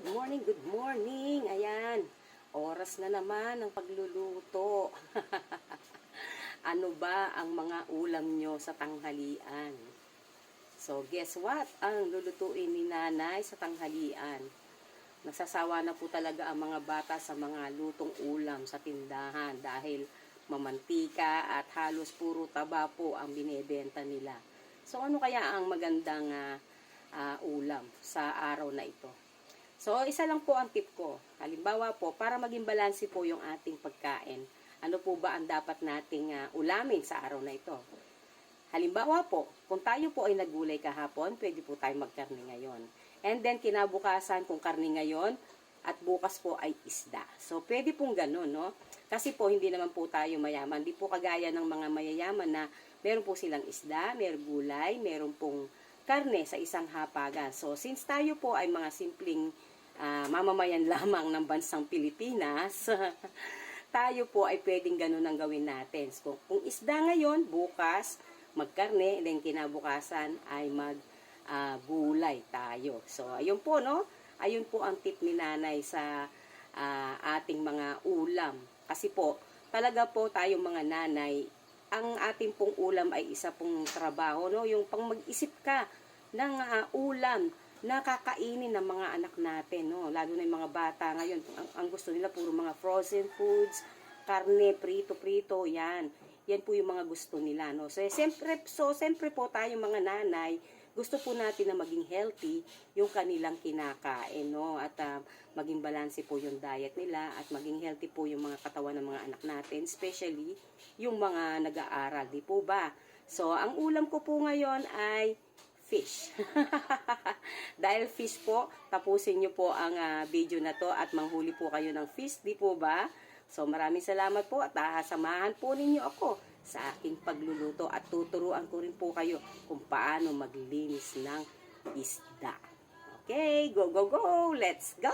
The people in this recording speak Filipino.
Good morning, good morning. Ayan, oras na naman ng pagluluto. Ano ba ang mga ulam nyo sa tanghalian? So, guess what? Ang lulutuin ni nanay sa tanghalian. Nasasawa na po talaga ang mga bata sa mga lutong ulam sa tindahan dahil mamantika at halos puro taba po ang binebenta nila. So, ano kaya ang magandang ulam sa araw na ito? So, isa lang po ang tip ko. Halimbawa po, para maging balanse po yung ating pagkain, ano po ba ang dapat nating ulamin sa araw na ito? Halimbawa po, kung tayo po ay naggulay kahapon, pwede po tayo magkarne ngayon. And then, kinabukasan kung karne ngayon, at bukas po ay isda. So, pwede pong ganun, no? Kasi po, hindi naman po tayo mayaman. Hindi po kagaya ng mga mayayaman na meron po silang isda, meron gulay, meron pong karne sa isang hapagan. So, since tayo po ay mga simpleng mamamayan lamang ng bansang Pilipinas, tayo po ay pwedeng ganun ang gawin natin. So, kung isda ngayon, bukas, magkarne, then kinabukasan ay gulay tayo. So, ayun po, no? Ayun po ang tip ni nanay sa ating mga ulam. Kasi po, talaga po tayong mga nanay, ang ating pong ulam ay isa pong trabaho, no? Yung pang mag-isip ka ng ulam na kakainin ng mga anak natin, no? Lalo na yung mga bata ngayon, ang gusto nila puro mga frozen foods, karne, prito-prito, yan. Yan po yung mga gusto nila, no? So, siyempre po tayo mga nanay, gusto po natin na maging healthy yung kanilang kinakain, no? At maging balanse po yung diet nila at maging healthy po yung mga katawan ng mga anak natin, especially yung mga nag-aaral, di po ba? So, ang ulam ko po ngayon ay fish. Dahil fish po, tapusin nyo po ang video na to at manghuli po kayo ng fish, di po ba? So, maraming salamat po at samahan po ninyo ako sa aking pagluluto at tuturuan ko rin po kayo kung paano maglinis ng isda. Okay, go, go, go! Let's go!